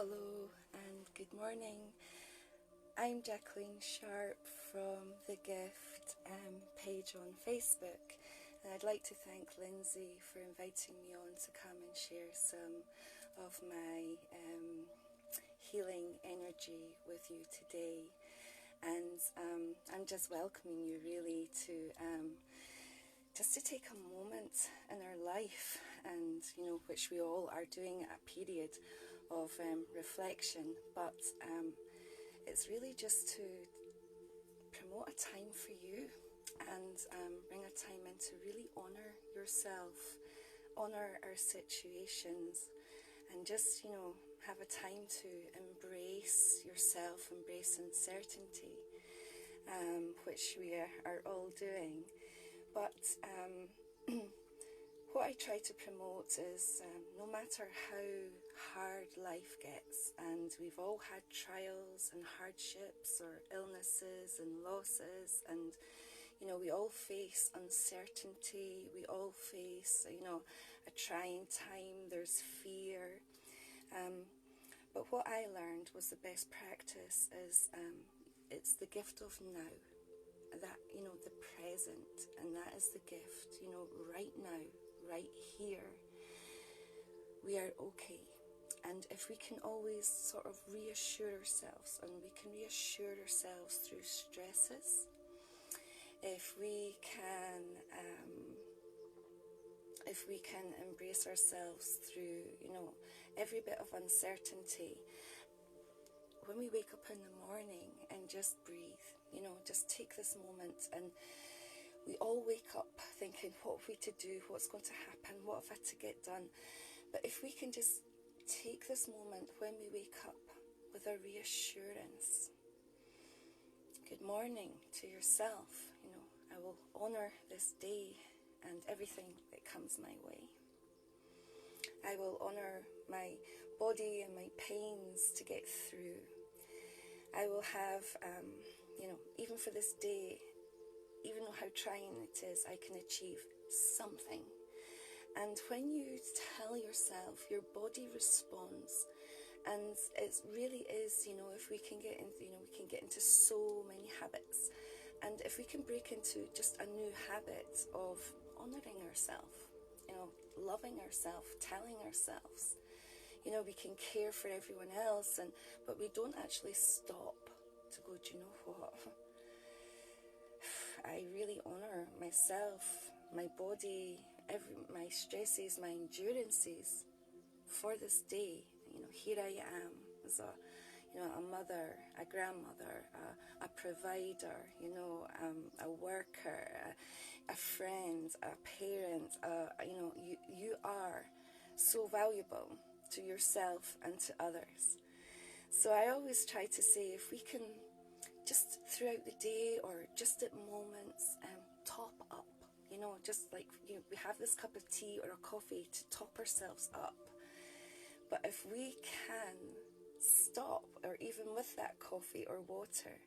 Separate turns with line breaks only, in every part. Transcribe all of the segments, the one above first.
Hello and good morning. I'm Jacqueline Sharp from the Gift page on Facebook, and I'd like to thank Lindsay for inviting me on to come and share some of my healing energy with you today. And I'm just welcoming you really to just to take a moment in our life, and which we all are doing at a period of reflection, but it's really just to promote a time for you and bring a time in to really honour yourself, honour our situations, and just have a time to embrace yourself, embrace uncertainty, which we are all doing. But what I try to promote is no matter how hard life gets, and we've all had trials and hardships or illnesses and losses, and we all face uncertainty, we all face a trying time, there's fear, but what I learned was the best practice is it's the gift of now. That the present, and that is the gift. Right now, right here, we are okay. And if we can always sort of reassure ourselves, and we can reassure ourselves through stresses, if we can embrace ourselves through every bit of uncertainty, when we wake up in the morning and just breathe, just take this moment. And we all wake up thinking, what have we to do, what's going to happen, what have I to get done? But if we can just take this moment when we wake up with a reassurance, good morning to yourself, I will honour this day and everything that comes my way. I will honour my body and my pains to get through. I will have, even for this day, even though how trying it is, I can achieve something. And when you tell yourself, your body responds. And it really is, if we can get into, we can get into so many habits. And if we can break into just a new habit of honouring ourselves, loving ourselves, telling ourselves, we can care for everyone else, but we don't actually stop to go, do you know what? I really honour myself, my body, my stresses, my endurances for this day. Here I am as a mother, a grandmother, a provider, a worker, a friend, a parent. You are so valuable to yourself and to others. So I always try to say, if we can just throughout the day or just at moments top up, just like we have this cup of tea or a coffee to top ourselves up. But if we can stop, or even with that coffee or water,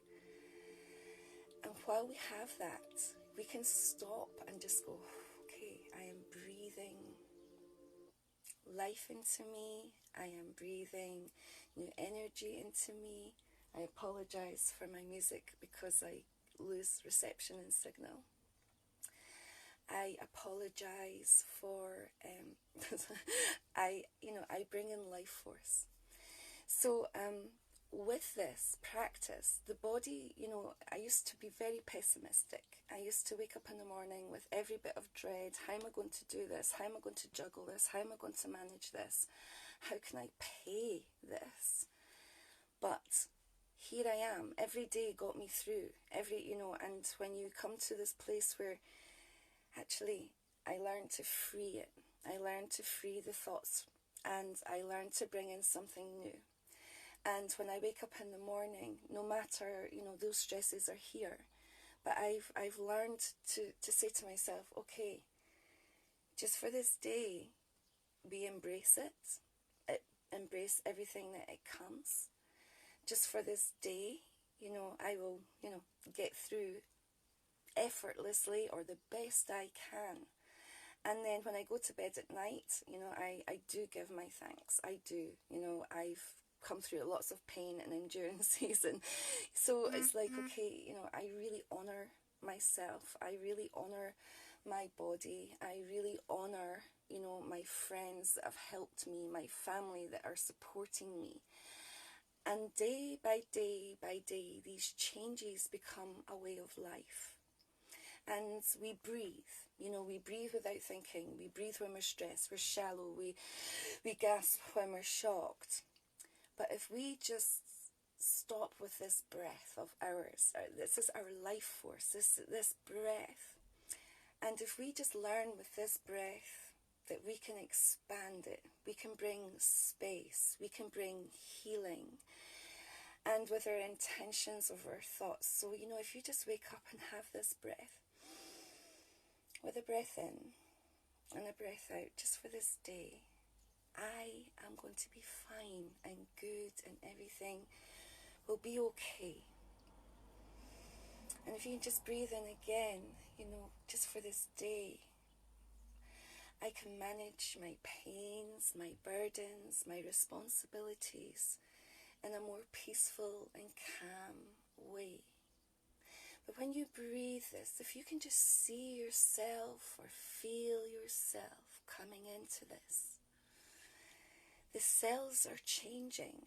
and while we have that, we can stop and just go, okay, I am breathing life into me, I am breathing new energy into me. I apologise for my music because I lose reception and signal. I apologise for I bring in life force. So with this practice, the body, I used to be very pessimistic. I used to wake up in the morning with every bit of dread. How am I going to do this? How am I going to juggle this? How am I going to manage this? How can I pay this? But here I am. Every day got me through. And when you come to this place where actually I learned to free it. I learned to free the thoughts, and I learned to bring in something new. And when I wake up in the morning, no matter, those stresses are here, but I've learned to say to myself, okay, just for this day, we embrace it, embrace everything that it comes. Just for this day, I will, get through effortlessly or the best I can. And then when I go to bed at night, I do give my thanks. I do. I've come through lots of pain and endurances, and so it's like, okay, you know, I really honor myself, I really honor my body, I really honor, you know, my friends that have helped me, my family that are supporting me. And day by day by day, these changes become a way of life. And we breathe, you know, we breathe without thinking, we breathe when we're stressed, we're shallow, we gasp when we're shocked. But if we just stop with this breath of ours, this is our life force, this breath, and if we just learn with this breath that we can expand it, we can bring space, we can bring healing, and with our intentions of our thoughts. So, you know, if you just wake up and have this breath, with a breath in and a breath out, just for this day, I am going to be fine and good and everything will be okay. And if you can just breathe in again, you know, just for this day, I can manage my pains, my burdens, my responsibilities in a more peaceful and calm way. But when you breathe this, if you can just see yourself or feel yourself coming into this, the cells are changing.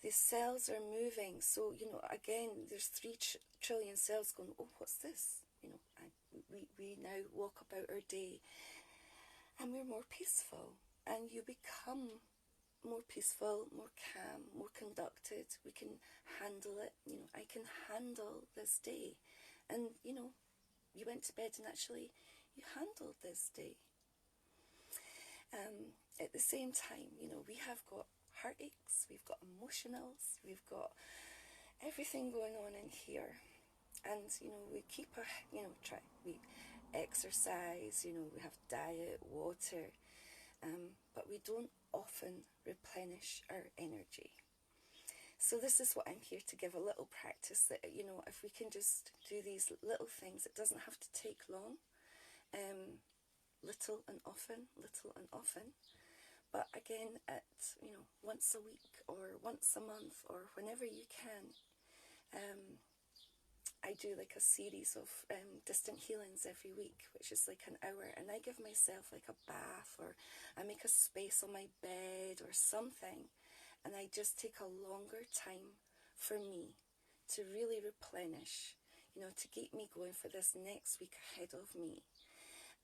The cells are moving. So, you know, again, there's 3 trillion cells going, oh, what's this? You know, we now walk about our day and we're more peaceful. And you become more peaceful, more calm, more conducted. We can handle it. You know, I can handle this day. And, you know, you went to bed and actually you handled this day. At the same time, you know, we have got heartaches, we've got emotionals, we've got everything going on in here. And, you know, we keep our, you know, we exercise, you know, we have diet, water, but we don't often replenish our energy. So this is what I'm here to give, a little practice that, you know, if we can just do these little things, it doesn't have to take long, little and often, but again, at, you know, once a week or once a month or whenever you can. I do like a series of distant healings every week, which is like an hour, and I give myself like a bath, or I make a space on my bed or something, and I just take a longer time for me to really replenish, you know, to keep me going for this next week ahead of me.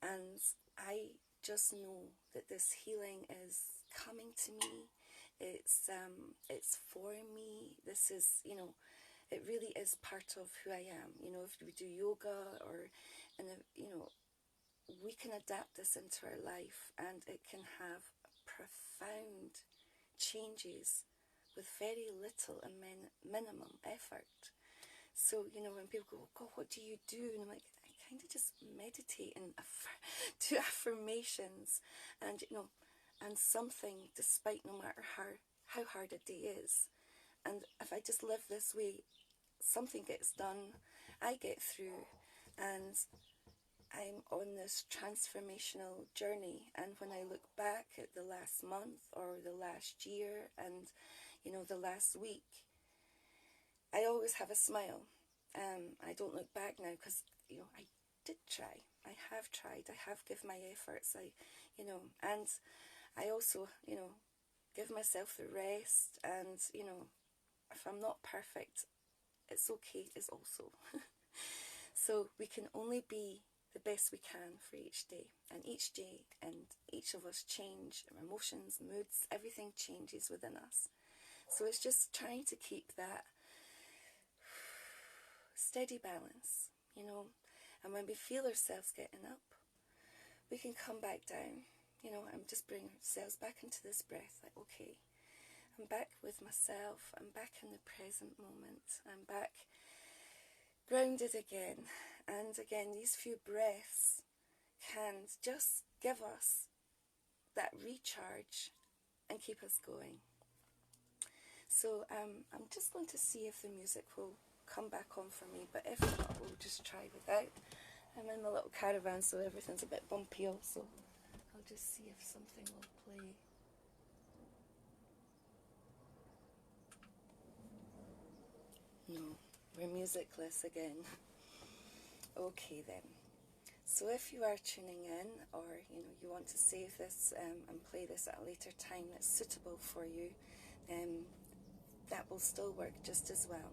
And I just know that this healing is coming to me. It's for me. This is, you know, it really is part of who I am. You know, if we do yoga or, you know, we can adapt this into our life, and it can have profound changes with very little and minimum effort. So, you know, when people go, oh God, what do you do? And I'm like, I kind of just meditate and do affirmations, and, you know, and something, despite no matter how hard a day is. And if I just live this way, something gets done, I get through, and I'm on this transformational journey. And when I look back at the last month or the last year and, you know, the last week, I always have a smile. I don't look back now because, you know, I did try. I have tried. I have given my efforts. You know, and I also, you know, give myself the rest. And, you know, if I'm not perfect, it's okay as also. So we can only be the best we can for each day. And each day and each of us change. Our emotions, moods, everything changes within us. So it's just trying to keep that steady balance, you know. And when we feel ourselves getting up, we can come back down, you know, and just bring ourselves back into this breath. Like, okay, I'm back with myself. I'm back in the present moment. I'm back grounded again. And again, these few breaths can just give us that recharge and keep us going. So I'm just going to see if the music will come back on for me, but if not, we'll just try without. I'm in my little caravan, so everything's a bit bumpy also. I'll just see if something will play. We're musicless again. Okay then. So if you are tuning in, or you want to save this and play this at a later time that's suitable for you, that will still work just as well.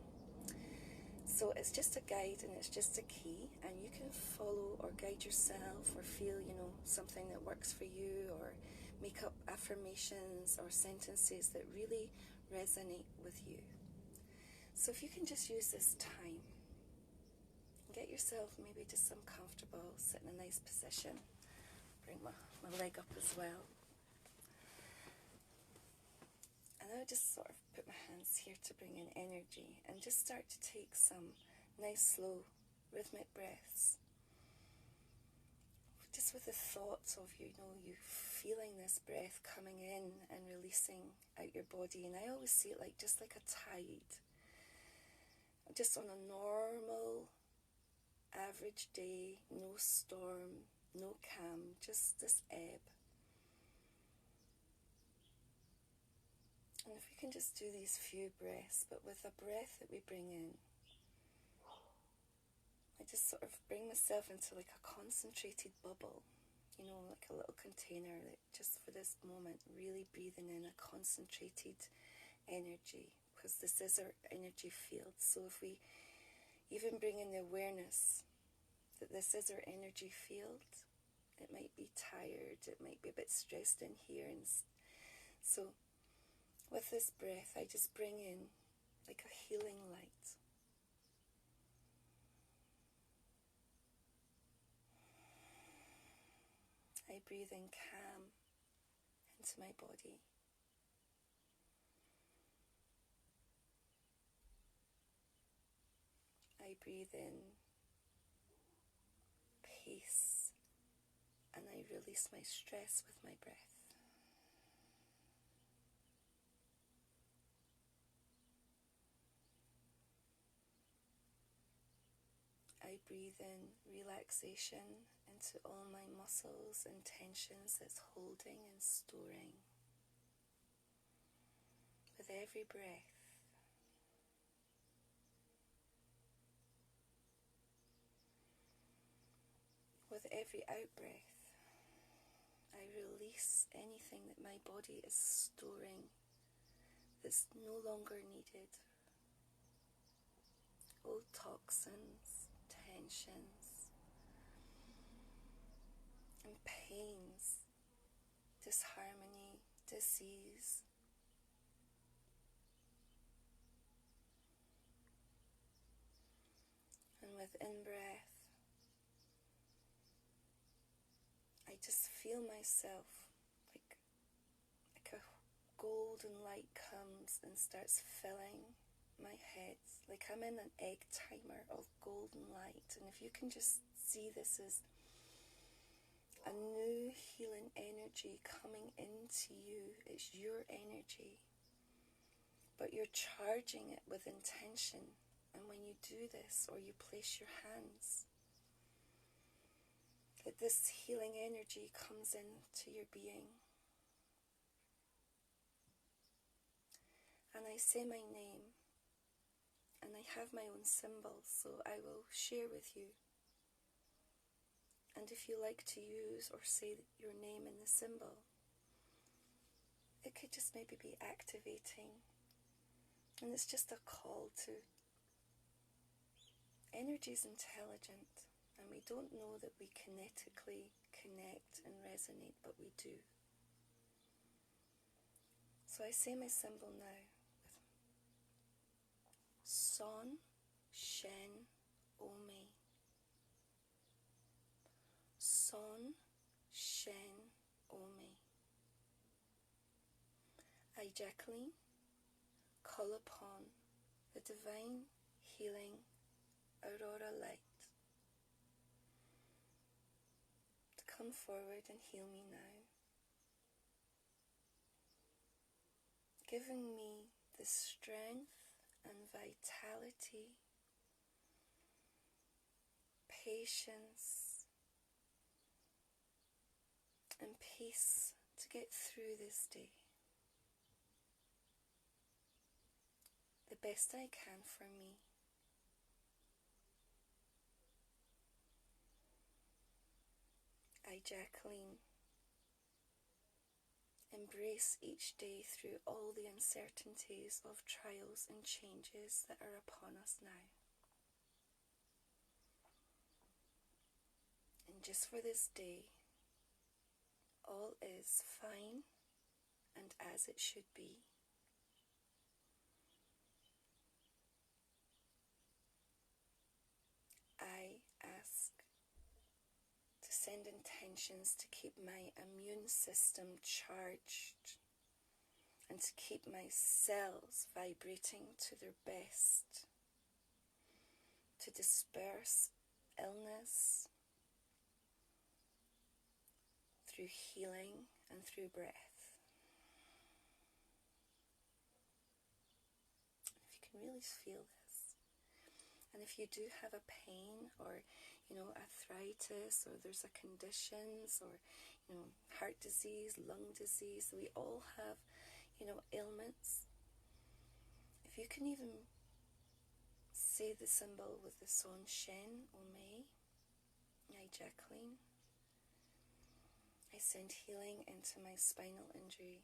So it's just a guide and it's just a key, and you can follow or guide yourself or feel, something that works for you, or make up affirmations or sentences that really resonate with you. So if you can just use this time, get yourself maybe just some comfortable, sit in a nice position, bring my leg up as well. And I'll just sort of put my hands here to bring in energy and just start to take some nice slow rhythmic breaths. Just with the thoughts of you feeling this breath coming in and releasing out your body. And I always see it just like a tide. Just on a normal, average day, no storm, no calm, just this ebb. And if we can just do these few breaths, but with a breath that we bring in, I just sort of bring myself into like a concentrated bubble, like a little container that just for this moment, really breathing in a concentrated energy, because this is our energy field. So if we even bring in the awareness that this is our energy field, it might be tired, it might be a bit stressed in here, and so with this breath I just bring in like a healing light. I breathe in calm into my body. I breathe in peace, and I release my stress with my breath. I breathe in relaxation into all my muscles and tensions that's holding and storing. With every breath, with every out-breath, I release anything that my body is storing that's no longer needed. Old toxins, tensions, and pains, disharmony, disease. And with in-breath, I just feel myself like a golden light comes and starts filling my head, like I'm in an egg timer of golden light. And if you can just see this as a new healing energy coming into you, it's your energy, but you're charging it with intention. And when you do this, or you place your hands, that this healing energy comes into your being. And I say my name, and I have my own symbol, so I will share with you. And if you like to use or say your name in the symbol, it could just maybe be activating. And it's just a call to energy is intelligent, and we don't know that we kinetically connect and resonate, but we do. So I say my symbol now. Son, Shen, Ome. Son, Shen, Ome. I, Jacqueline, call upon the divine healing aurora light to come forward and heal me now, giving me the strength and vitality, patience, and peace to get through this day the best I can for me I, Jacqueline, embrace each day through all the uncertainties of trials and changes that are upon us now. And just for this day, all is fine and as it should be. I ask to send intentions to keep my immune system charged and to keep my cells vibrating to their best, to disperse illness through healing and through breath. If you can really feel this, and if you do have a pain or arthritis, or there's a conditions, or heart disease, lung disease, we all have ailments. If you can even say the symbol with the son Shen or Mei, I, Jacqueline, I send healing into my spinal injury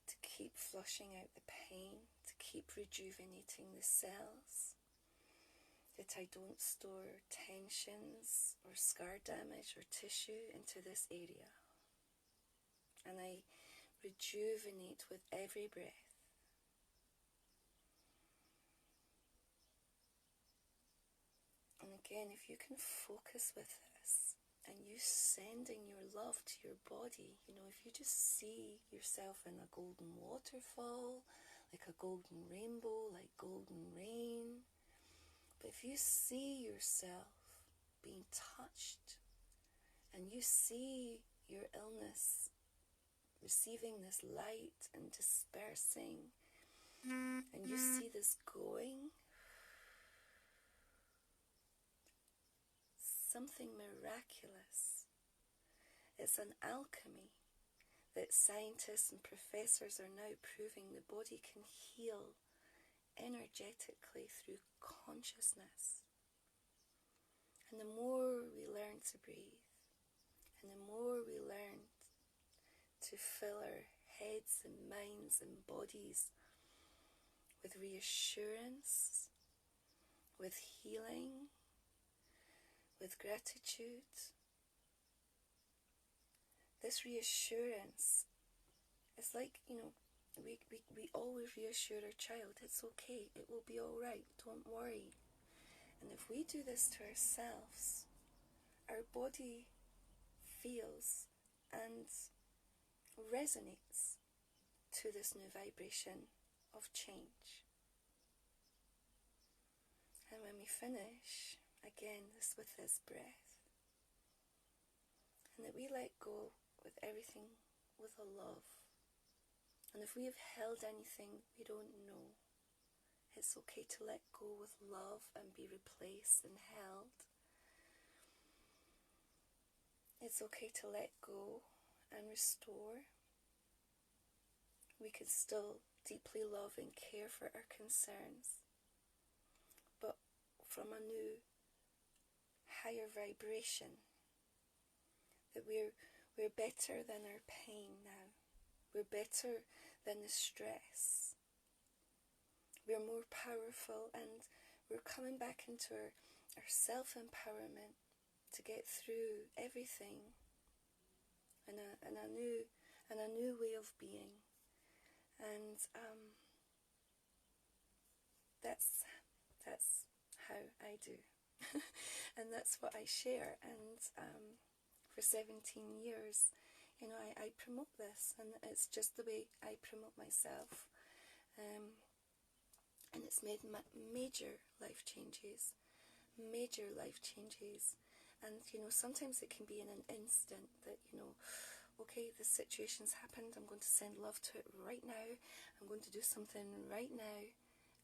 to keep flushing out the pain, to keep rejuvenating the cells, that I don't store tensions or scar damage or tissue into this area. And I rejuvenate with every breath. And again, if you can focus with this, and you sending your love to your body, if you just see yourself in a golden waterfall, like a golden rainbow, like golden rain, but if you see yourself being touched, and you see your illness receiving this light and dispersing, and you see this going, something miraculous. It's an alchemy that scientists and professors are now proving the body can heal energetically through consciousness. And the more we learn to breathe, and the more we learn to fill our heads and minds and bodies with reassurance, with healing, with gratitude. This reassurance is like, we always reassure our child, it's okay, it will be all right, don't worry. And if we do this to ourselves, our body feels and resonates to this new vibration of change. And when we finish, again, with this breath, and that we let go with everything with a love. And if we have held anything we don't know, it's okay to let go with love and be replaced and held. It's okay to let go and restore. We can still deeply love and care for our concerns, but from a new, higher vibration, that we're better than our pain now. We're better than the stress. We're more powerful, and we're coming back into our self-empowerment to get through everything in a new way of being. And that's how I do. And that's what I share. And for 17 years, I promote this, and it's just the way I promote myself. And it's made major life changes. And, sometimes it can be in an instant that, okay, this situation's happened, I'm going to send love to it right now, I'm going to do something right now,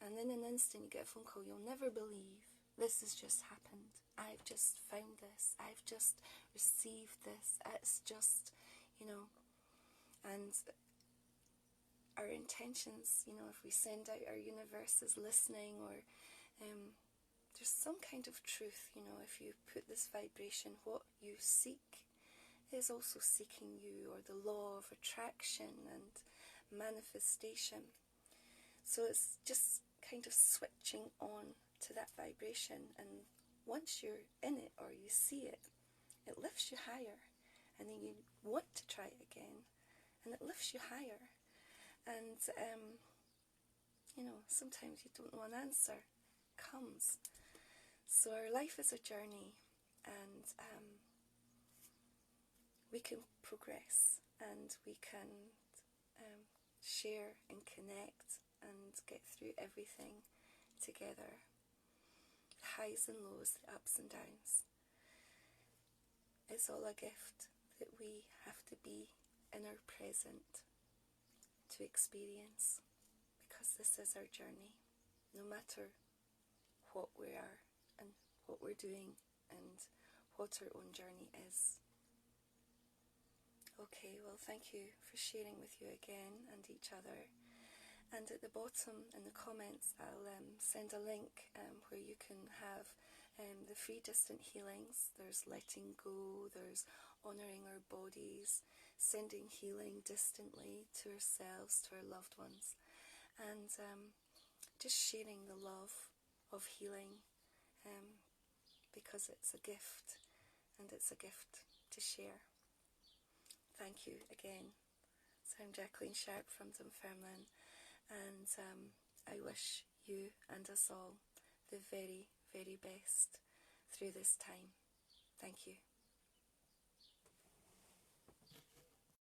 and then in an instant you get a phone call, you'll never believe, this has just happened, I've just found this, I've just received this, it's just, and our intentions, if we send out our universe is listening, or there's some kind of truth, you know, if you put this vibration, what you seek is also seeking you, or the law of attraction and manifestation. So it's just kind of switching on to that vibration, and once you're in it or you see it, it lifts you higher, and then you want to try it again, and it lifts you higher. And you know, sometimes you don't know an answer comes. So our life is a journey, and we can progress, and we can share and connect and get through everything together. The highs and lows, the ups and downs. It's all a gift that we have to be in our present to experience, because this is our journey, no matter what we are and what we're doing and what our own journey is. Okay, well, thank you for sharing with you again and each other. And at the bottom in the comments, I'll send a link where you can have the free distant healings. There's letting go, there's honouring our bodies, sending healing distantly to ourselves, to our loved ones, and just sharing the love of healing, because it's a gift, and it's a gift to share. Thank you again. So I'm Jacqueline Sharp from Dunfermline, and I wish you and us all the very, very best through this time. Thank you.